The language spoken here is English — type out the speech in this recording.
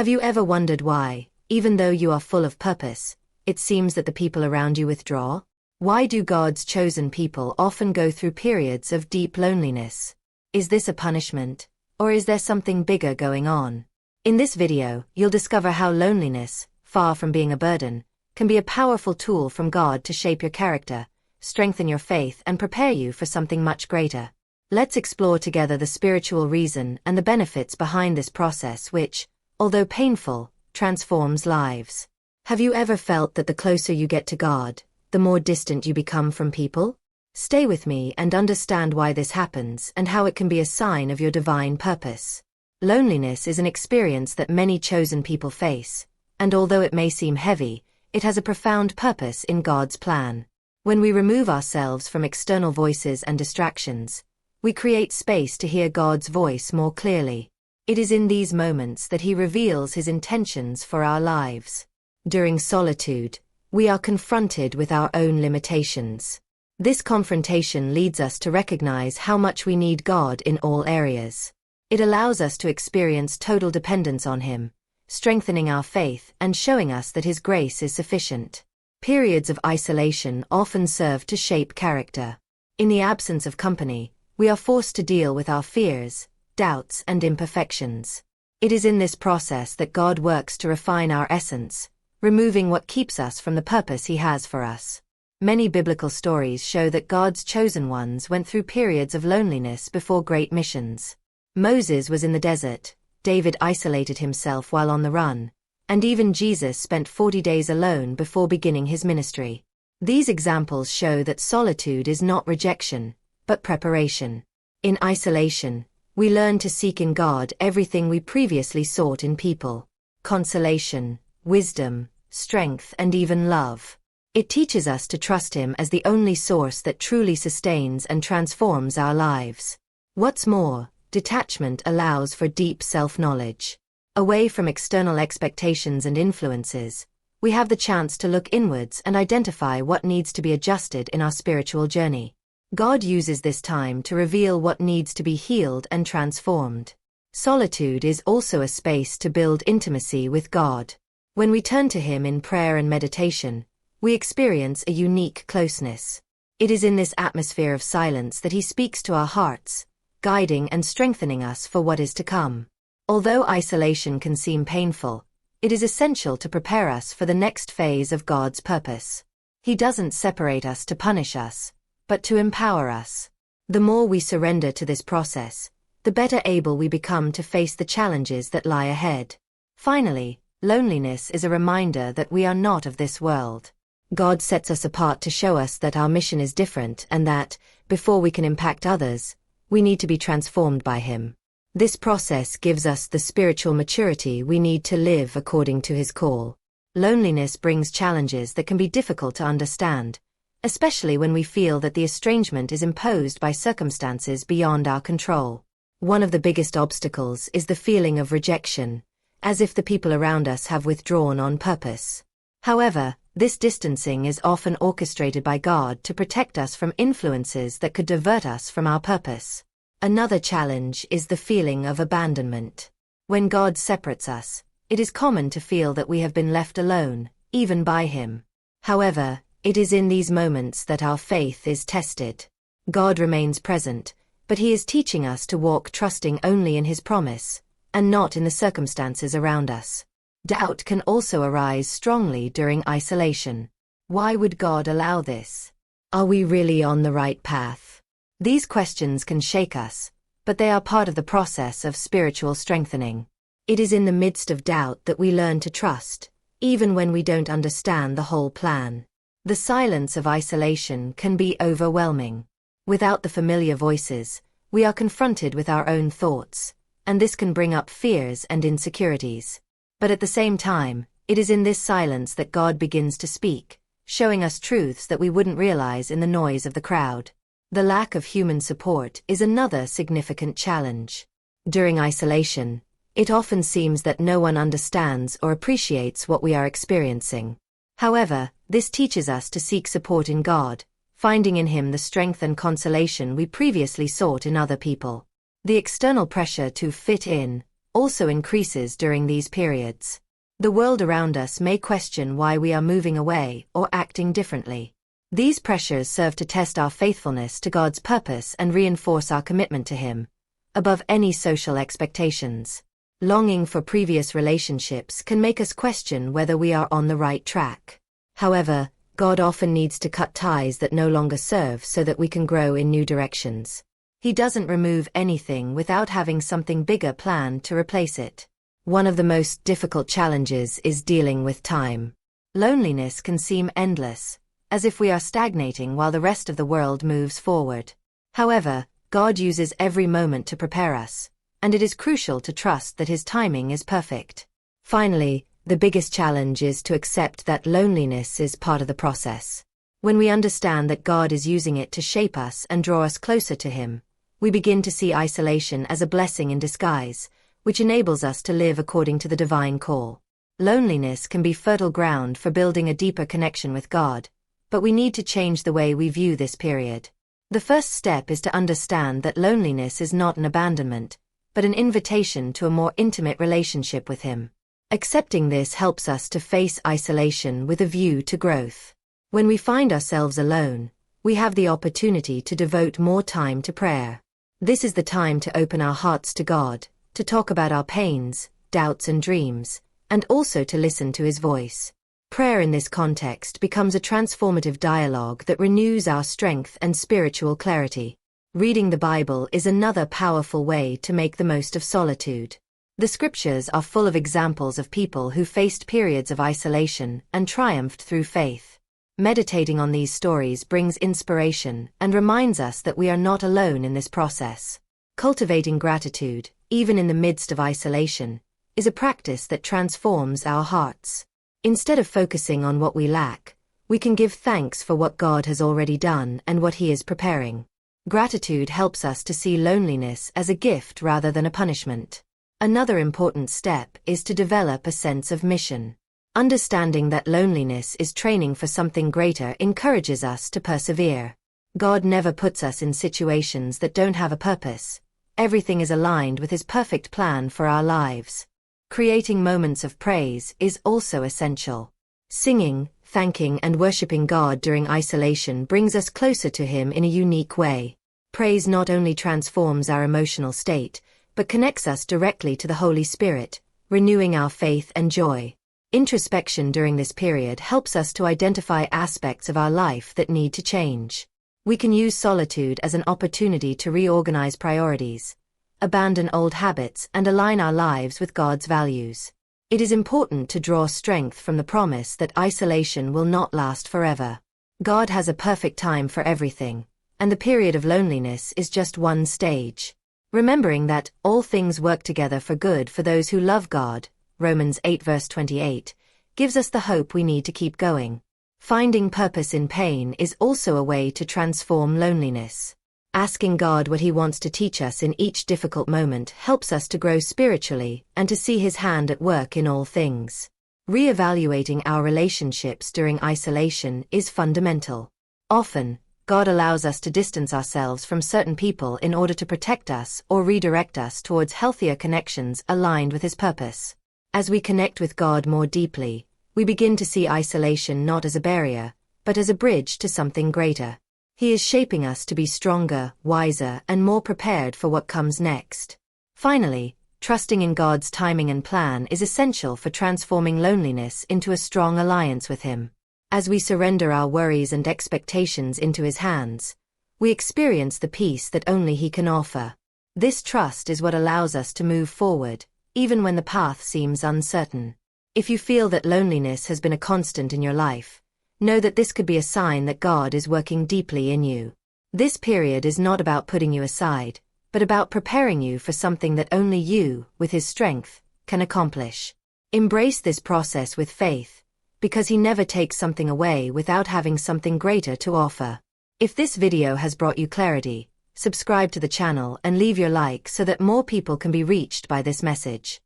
Have you ever wondered why, even though you are full of purpose, it seems that the people around you withdraw? Why do God's chosen people often go through periods of deep loneliness? Is this a punishment, or is there something bigger going on? In this video, you'll discover how loneliness, far from being a burden, can be a powerful tool from God to shape your character, strengthen your faith, and prepare you for something much greater. Let's explore together the spiritual reason and the benefits behind this process which, although painful, transforms lives. Have you ever felt that the closer you get to God, the more distant you become from people? Stay with me and understand why this happens and how it can be a sign of your divine purpose. Loneliness is an experience that many chosen people face, and although it may seem heavy, it has a profound purpose in God's plan. When we remove ourselves from external voices and distractions, we create space to hear God's voice more clearly. It is in these moments that He reveals His intentions for our lives. During solitude, we are confronted with our own limitations. This confrontation leads us to recognize how much we need God in all areas. It allows us to experience total dependence on Him, strengthening our faith and showing us that His grace is sufficient. Periods of isolation often serve to shape character. In the absence of company, we are forced to deal with our fears, doubts, and imperfections. It is in this process that God works to refine our essence, removing what keeps us from the purpose He has for us. Many biblical stories show that God's chosen ones went through periods of loneliness before great missions. Moses was in the desert, David isolated himself while on the run, and even Jesus spent 40 days alone before beginning his ministry. These examples show that solitude is not rejection, but preparation. In isolation, we learn to seek in God everything we previously sought in people: consolation, wisdom, strength, and even love. It teaches us to trust Him as the only source that truly sustains and transforms our lives. What's more, detachment allows for deep self-knowledge. Away from external expectations and influences, we have the chance to look inwards and identify what needs to be adjusted in our spiritual journey. God uses this time to reveal what needs to be healed and transformed. Solitude is also a space to build intimacy with God. When we turn to Him in prayer and meditation, we experience a unique closeness. It is in this atmosphere of silence that He speaks to our hearts, guiding and strengthening us for what is to come. Although isolation can seem painful, it is essential to prepare us for the next phase of God's purpose. He doesn't separate us to punish us, but to empower us. The more we surrender to this process, the better able we become to face the challenges that lie ahead. Finally, loneliness is a reminder that we are not of this world. God sets us apart to show us that our mission is different and that, before we can impact others, we need to be transformed by Him. This process gives us the spiritual maturity we need to live according to His call. Loneliness brings challenges that can be difficult to understand, especially when we feel that the estrangement is imposed by circumstances beyond our control. One of the biggest obstacles is the feeling of rejection, as if the people around us have withdrawn on purpose. However, this distancing is often orchestrated by God to protect us from influences that could divert us from our purpose. Another challenge is the feeling of abandonment. When God separates us, it is common to feel that we have been left alone, even by Him. However, it is in these moments that our faith is tested. God remains present, but He is teaching us to walk trusting only in His promise, and not in the circumstances around us. Doubt can also arise strongly during isolation. Why would God allow this? Are we really on the right path? These questions can shake us, but they are part of the process of spiritual strengthening. It is in the midst of doubt that we learn to trust, even when we don't understand the whole plan. The silence of isolation can be overwhelming. Without the familiar voices, we are confronted with our own thoughts, and this can bring up fears and insecurities. But at the same time, it is in this silence that God begins to speak, showing us truths that we wouldn't realize in the noise of the crowd. The lack of human support is another significant challenge. During isolation, it often seems that no one understands or appreciates what we are experiencing. However, this teaches us to seek support in God, finding in Him the strength and consolation we previously sought in other people. The external pressure to fit in, also increases during these periods. The world around us may question why we are moving away or acting differently. These pressures serve to test our faithfulness to God's purpose and reinforce our commitment to Him, above any social expectations. Longing for previous relationships can make us question whether we are on the right track. However, God often needs to cut ties that no longer serve so that we can grow in new directions. He doesn't remove anything without having something bigger planned to replace it. One of the most difficult challenges is dealing with time. Loneliness can seem endless, as if we are stagnating while the rest of the world moves forward. However, God uses every moment to prepare us, and it is crucial to trust that His timing is perfect. Finally, the biggest challenge is to accept that loneliness is part of the process. When we understand that God is using it to shape us and draw us closer to Him, we begin to see isolation as a blessing in disguise, which enables us to live according to the divine call. Loneliness can be fertile ground for building a deeper connection with God, but we need to change the way we view this period. The first step is to understand that loneliness is not an abandonment, but an invitation to a more intimate relationship with Him. Accepting this helps us to face isolation with a view to growth. When we find ourselves alone, we have the opportunity to devote more time to prayer. This is the time to open our hearts to God, to talk about our pains, doubts and dreams, and also to listen to His voice. Prayer in this context becomes a transformative dialogue that renews our strength and spiritual clarity. Reading the Bible is another powerful way to make the most of solitude. The scriptures are full of examples of people who faced periods of isolation and triumphed through faith. Meditating on these stories brings inspiration and reminds us that we are not alone in this process. Cultivating gratitude, even in the midst of isolation, is a practice that transforms our hearts. Instead of focusing on what we lack, we can give thanks for what God has already done and what He is preparing. Gratitude helps us to see loneliness as a gift rather than a punishment. Another important step is to develop a sense of mission. Understanding that loneliness is training for something greater encourages us to persevere. God never puts us in situations that don't have a purpose. Everything is aligned with His perfect plan for our lives. Creating moments of praise is also essential. Singing, thanking and worshiping God during isolation brings us closer to Him in a unique way. Praise not only transforms our emotional state, but connects us directly to the Holy Spirit, renewing our faith and joy. Introspection during this period helps us to identify aspects of our life that need to change. We can use solitude as an opportunity to reorganize priorities, abandon old habits and align our lives with God's values. It is important to draw strength from the promise that isolation will not last forever. God has a perfect time for everything, and the period of loneliness is just one stage. Remembering that all things work together for good for those who love God, Romans 8 verse 28, gives us the hope we need to keep going. Finding purpose in pain is also a way to transform loneliness. Asking God what He wants to teach us in each difficult moment helps us to grow spiritually and to see His hand at work in all things. Reevaluating our relationships during isolation is fundamental. Often, God allows us to distance ourselves from certain people in order to protect us or redirect us towards healthier connections aligned with His purpose. As we connect with God more deeply, we begin to see isolation not as a barrier, but as a bridge to something greater. He is shaping us to be stronger, wiser, and more prepared for what comes next. Finally, trusting in God's timing and plan is essential for transforming loneliness into a strong alliance with Him. As we surrender our worries and expectations into His hands, we experience the peace that only He can offer. This trust is what allows us to move forward, even when the path seems uncertain. If you feel that loneliness has been a constant in your life, know that this could be a sign that God is working deeply in you. This period is not about putting you aside, but about preparing you for something that only you, with His strength, can accomplish. Embrace this process with faith, because He never takes something away without having something greater to offer. If this video has brought you clarity, subscribe to the channel and leave your like so that more people can be reached by this message.